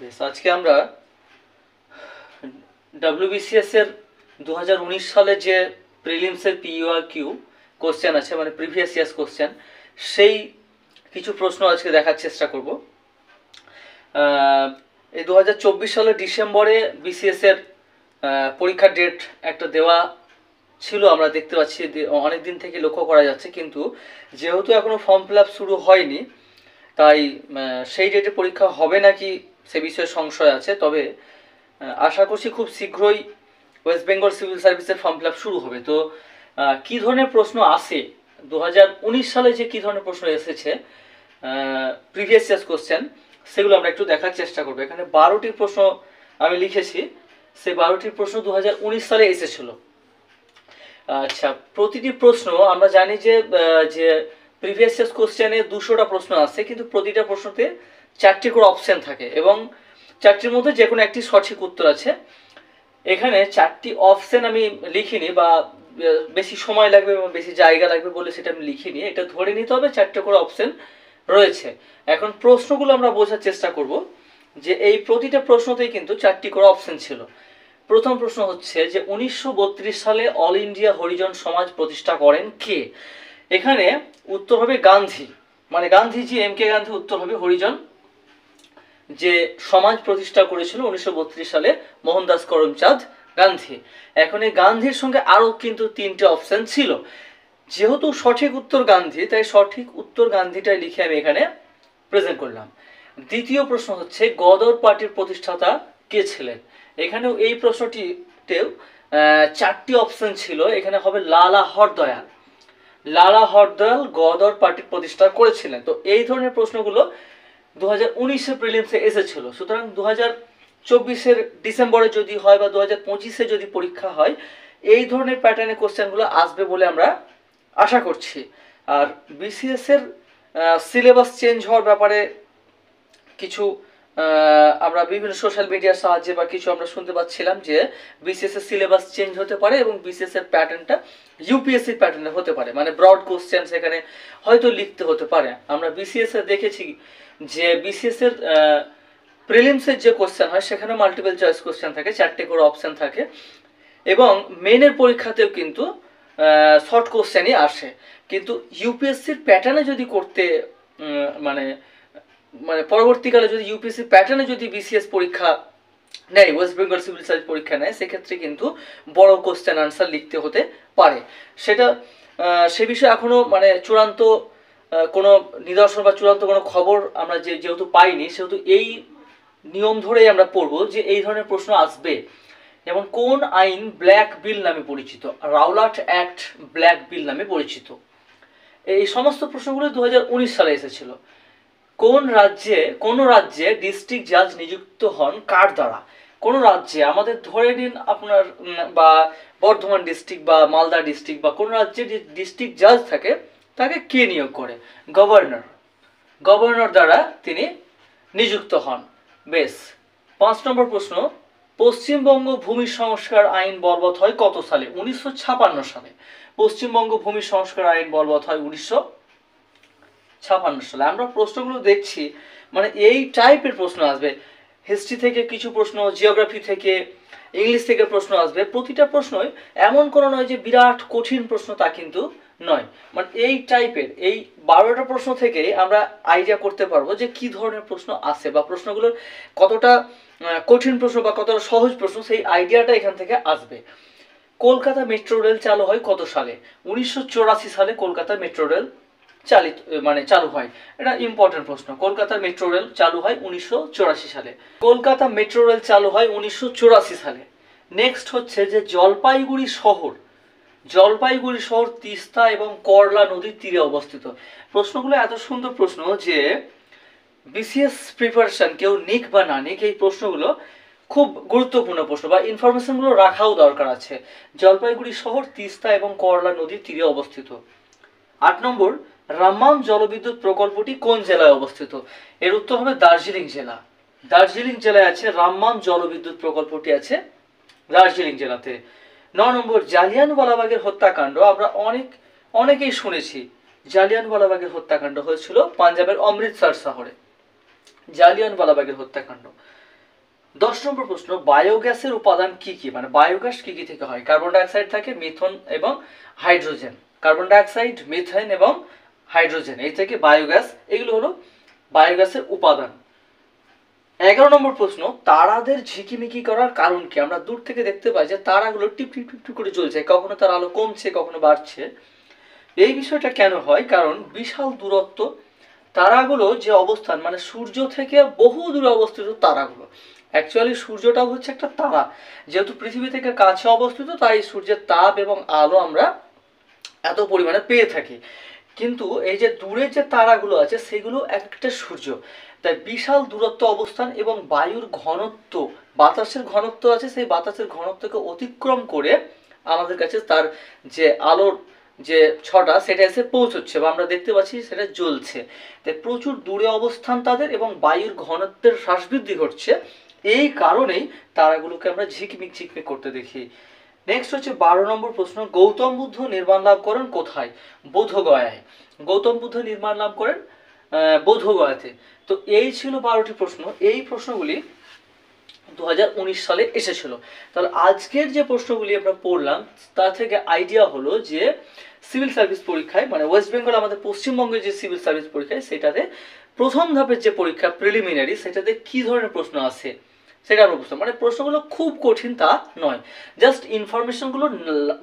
বেশ, আজকে আমরা ডব্লিউবিসিএস এর 2019 সালে যে প্রিলিমসের পিইউ কোশ্চেন আছে, মানে প্রিভিয়াস ইয়ার্স কোশ্চেন, সেই কিছু প্রশ্ন আজকে দেখার চেষ্টা করব। এই 2024 সালের ডিসেম্বরে বিসিএস এর পরীক্ষার ডেট একটা দেওয়া ছিল, আমরা দেখতে পাচ্ছি অনেক দিন থেকে লক্ষ্য করা যাচ্ছে, কিন্তু যেহেতু এখনো ফর্ম ফিল আপ শুরু হয়নি, তাই সেই ডেটে পরীক্ষা হবে নাকি সে বিষয়ে সংশয় আছে। তবে আশা করছি খুব শীঘ্রই ওয়েস্ট বেঙ্গল সিভিল সার্ভিসের ফর্ম ফিল আপ শুরু হবে। তো কী ধরনের প্রশ্ন আসে 2019 সালে, যে কী ধরনের প্রশ্ন এসেছে প্রিভিয়াস ইয়ার্স কোশ্চেন, সেগুলো আমরা একটু দেখার চেষ্টা করবো। এখানে 12টি প্রশ্ন আমি লিখেছি, সেই 12টির প্রশ্ন 2019 সালে এসেছিল। আচ্ছা, প্রতিটি প্রশ্ন আমরা জানি যে প্রিভিয়াস ইয়ার্স কোশ্চেনে 200টা প্রশ্ন আসে, কিন্তু প্রতিটা প্রশ্নতে 4টি করে অপশন থাকে এবং 4টির মধ্যে যে কোনো একটি সঠিক উত্তর আছে। এখানে 4টি অপশন আমি লিখিনি, বা বেশি সময় লাগবে বা বেশি জায়গা লাগবে বলে সেটা আমি লিখিনি। এটা ধরে নিতে হবে 4টে করে অপশন রয়েছে। এখন প্রশ্নগুলো আমরা বোঝার চেষ্টা করব যে এই প্রতিটা প্রশ্নতেই কিন্তু 4টি করে অপশন ছিল। প্রথম প্রশ্ন হচ্ছে যে 1932 সালে অল ইন্ডিয়া হরিজন সমাজ প্রতিষ্ঠা করেন কে? এখানে উত্তর হবে গান্ধী, মানে গান্ধীজি, এম কে গান্ধী উত্তর হবে। হরিজন যে সমাজ প্রতিষ্ঠা করেছিল 1932 সালে মোহনদাস করমচাঁদ গান্ধী। এখন এই গান্ধীর সঙ্গে আরও কিন্তু 3টে অপশন ছিল। যেহেতু সঠিক উত্তর গান্ধী, তাই সঠিক উত্তর গান্ধীটাই লিখে আমি এখানে প্রেজেন্ট করলাম। দ্বিতীয় প্রশ্ন হচ্ছে গদর পার্টির প্রতিষ্ঠাতা কে ছিলেন? এখানেও এই প্রশ্নটিতেও 4টি অপশন ছিল। এখানে হবে লালা হরদয়াল। লালা হরদয়াল গদর পার্টির প্রতিষ্ঠা করেছিলেন। তো এই ধরনের প্রশ্নগুলো 2019 প্রিলিমসে এসেছিল। সুতরাং 2024 ডিসেম্বরে যদি হয় বা 2025 যদি পরীক্ষা হয়, এই ধরনের প্যাটার্নের কোশ্চেনগুলো আসবে বলে আমরা আশা করছি। আর বিসিএস এর সিলেবাস চেঞ্জ হওয়ার ব্যাপারে কিছু আমরা বিভিন্ন সোশ্যাল মিডিয়ার সাহায্যে বা কিছু আমরা শুনতে পাচ্ছিলাম যে বিসিএস এর সিলেবাস চেঞ্জ হতে পারে এবং বিসিএস এর প্যাটার্নটা ইউপিএসসি প্যাটার্নে হতে পারে, মানে ব্রড কোশ্চেন সেখানে হয়তো লিখতে হতে পারে। আমরা বিসিএস এ দেখেছি যে বিসিএস এর প্রিলিমসের যে কোশ্চেন হয় সেখানে মাল্টিপল চয়েস কোশ্চেন থাকে, 4টে করে অপশন থাকে, এবং মেনের পরীক্ষাতেও কিন্তু শর্ট কোশ্চেনই আসে। কিন্তু ইউপিএসসির প্যাটার্নে যদি করতে মানে পরবর্তীকালে যদি ইউপিএসসি প্যাটার্নে যদি বিসিএস পরীক্ষা নেয়, ওয়েস্ট বেঙ্গল সিভিল সার্ভিস পরীক্ষা নেয়, সেক্ষেত্রে কিন্তু বড় কোশ্চেন আনসার লিখতে হতে পারে। সেটা সে বিষয়ে এখনো মানে চূড়ান্ত কোনো নিদর্শন বা চূড়ান্ত কোনো খবর আমরা যেহেতু পাইনি, সেহেতু এই নিয়ম ধরেই আমরা পড়ব যে এই ধরনের প্রশ্ন আসবে। যেমন কোন আইন ব্ল্যাক বিল নামে পরিচিত? রাওলাট অ্যাক্ট ব্ল্যাক বিল নামে পরিচিত। এই সমস্ত প্রশ্নগুলো 2019 সালে এসেছিল। কোন রাজ্যে ডিস্ট্রিক্ট জাজ নিযুক্ত হন কার দ্বারা? কোন রাজ্যে, আমাদের ধরে নিন আপনার বা বর্ধমান ডিস্ট্রিক্ট বা মালদা ডিস্ট্রিক্ট বা কোন রাজ্যে যে ডিস্ট্রিক্ট জাজ থাকে, তাকে কে নিয়োগ করে? গভর্নর দ্বারা তিনি নিযুক্ত হন। বেশ, 5 নম্বর প্রশ্ন, পশ্চিমবঙ্গ ভূমি সংস্কার আইন বলবৎ হয় কত সালে? 1956 সালে পশ্চিমবঙ্গ ভূমি সংস্কার আইন বলবৎ হয় 1956 সালে। আমরা প্রশ্নগুলো দেখছি, মানে এই টাইপের প্রশ্ন আসবে। হিস্ট্রি থেকে কিছু প্রশ্ন, জিওগ্রাফি থেকে, ইংলিশ থেকে প্রশ্ন আসবে। প্রতিটা প্রশ্নই এমন কোনো নয় যে বিরাট কঠিন প্রশ্ন, তা কিন্তু নয়। মানে এই টাইপের এই 12টা প্রশ্ন থেকে আমরা আইডিয়া করতে পারবো যে কি ধরনের প্রশ্ন আসে বা প্রশ্নগুলোর কতটা কঠিন প্রশ্ন বা কতটা সহজ প্রশ্ন, সেই আইডিয়াটা এখান থেকে আসবে। কলকাতা মেট্রো রেল চালু হয় কত সালে? 1984 সালে কলকাতা মেট্রো রেল চালু হয়। এটা ইম্পর্টেন্ট প্রশ্ন। কলকাতা মেট্রো রেল চালু হয় 1984 সালে। কলকাতা মেট্রো রেল চালু হয় 1984 সালে। নেক্সট হচ্ছে যে জলপাইগুড়ি শহর তিস্তা এবং করলা নদীর তীরে অবস্থিত। প্রশ্নগুলো এত সুন্দর প্রশ্ন যে বিসিএস প্রিপারেশন কেউ নিক বা না নিক, এই প্রশ্নগুলো খুব গুরুত্বপূর্ণ প্রশ্ন বা ইনফরমেশনগুলো রাখাও দরকার আছে। জলপাইগুড়ি শহর তিস্তা এবং করলা নদীর তীরে অবস্থিত। 8 নম্বর, রাম্মাম জলবিদ্যুৎ প্রকল্পটি কোন জেলায় অবস্থিত? এর উত্তর হবে দার্জিলিং জেলা। দার্জিলিং জেলায় আছে রাম্মাম জলবিদ্যুৎ প্রকল্পটি, আছে দার্জিলিং জেলাতে। 9 নম্বর, জালিয়ানওয়ালাবাগের হত্যাকাণ্ড আমরা অনেকেই শুনেছি। জালিয়ানওয়ালাবাগের হত্যাকাণ্ড হয়েছিল পাঞ্জাবের অমৃতসর শহরে। জালিয়ানওয়ালাবাগের হত্যাকাণ্ড 10 নম্বর প্রশ্ন, বায়োগ্যাসের উপাদান কি কি, মানে বায়োগ্যাস কি কি থেকে হয়? কার্বন ডাইঅক্সাইড থাকে, মিথেন এবং হাইড্রোজেন। কার্বন ডাইঅক্সাইড, মিথেন এবং হাইড্রোজেন, এই থেকে বায়োগ্যাস, এগুলো হলো বায়োগ্যাসের উপাদান। 11 নম্বর প্রশ্ন, তারাদের ঝিকিমিকি করার কারণ কি? আমরা দূর থেকে দেখতে পাই যে তারাগুলো টিপ টিপ টিপ টিপ করে জ্বলছে, কখনো তার আলো কমছে, কখনো বাড়ছে। এই বিষয়টা কেন হয়? কারণ বিশাল দূরত্ব, তারাগুলো যে অবস্থান, মানে সূর্য থেকে বহু দূরে অবস্থিত তারাগুলো, অ্যাকচুয়ালি সূর্যটা হচ্ছে একটা তারা, যেহেতু পৃথিবী থেকে কাছে অবস্থিত তাই সূর্যের তাপ এবং আলো আমরা এত পরিমাণে পেয়ে থাকি। কিন্তু এই যে দূরে যে তারাগুলো আছে সেগুলো একটা সূর্য, তাই বিশাল দূরত্ব অবস্থান এবং বায়ুর ঘনত্ব, বাতাসের ঘনত্ব আছে, সেই বাতাসের ঘনত্বকে অতিক্রম করে আমাদের কাছে তার যে আলোর যে ছটা সেটা এসে পৌঁছচ্ছে বা আমরা দেখতে পাচ্ছি সেটা জ্বলছে। তাই প্রচুর দূরে অবস্থান তাদের এবং বায়ুর ঘনত্বের হ্রাস বৃদ্ধি ঘটছে, এই কারণেই তারাগুলোকে আমরা ঝিকমিক ঝিকমিক করতে দেখি। নেক্সট হচ্ছে 12 নম্বর প্রশ্ন, গৌতম বুদ্ধ নির্মাণ লাভ করেন কোথায়? বোধগয়ায়। গৌতম বুদ্ধ নির্মাণ লাভ করেন বোধগয়াতে। তো এই ছিল 12টি প্রশ্ন। এই প্রশ্নগুলি 2019 সালে এসেছিল। তাহলে আজকের যে প্রশ্নগুলি আমরা পড়লাম তা থেকে আইডিয়া হলো যে সিভিল সার্ভিস পরীক্ষায়, মানে ওয়েস্ট বেঙ্গল আমাদের পশ্চিমবঙ্গের যে সিভিল সার্ভিস পরীক্ষায় সেটাতে প্রথম ধাপের যে পরীক্ষা প্রিলিমিনারি, সেটাতে কি ধরনের প্রশ্ন আসে সেটা আমরা বুঝতাম। মানে প্রশ্নগুলো খুব কঠিন তা নয়, জাস্ট ইনফরমেশনগুলো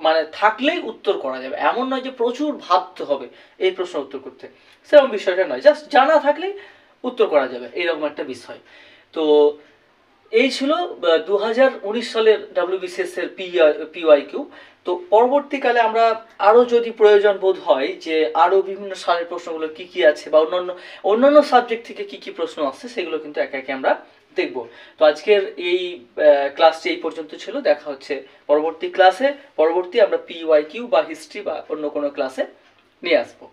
মানে থাকলেই উত্তর করা যাবে, এমন নয় যে প্রচুর ভাবতে হবে এই প্রশ্ন উত্তর করতে, সেরকম বিষয়টা নয়, জাস্ট জানা থাকলেই উত্তর করা যাবে, এরকম একটা বিষয়। তো এই ছিল 2019 সালের WBCS এর PYQ। তো পরবর্তীকালে আমরা আরও যদি প্রয়োজন বোধ হয় যে আরও বিভিন্ন সালের প্রশ্নগুলো কি কি আছে বা অন্যান্য সাবজেক্ট থেকে কি কি প্রশ্ন আসছে সেগুলো কিন্তু একে একে আমরা দেখব। তো আজকের এই ক্লাসটি এই পর্যন্ত ছিল, দেখা হচ্ছে পরবর্তী ক্লাসে। পরবর্তী আমরা PYQ বা হিস্ট্রি বা অন্য কোনো ক্লাসে নিয়ে আসবো।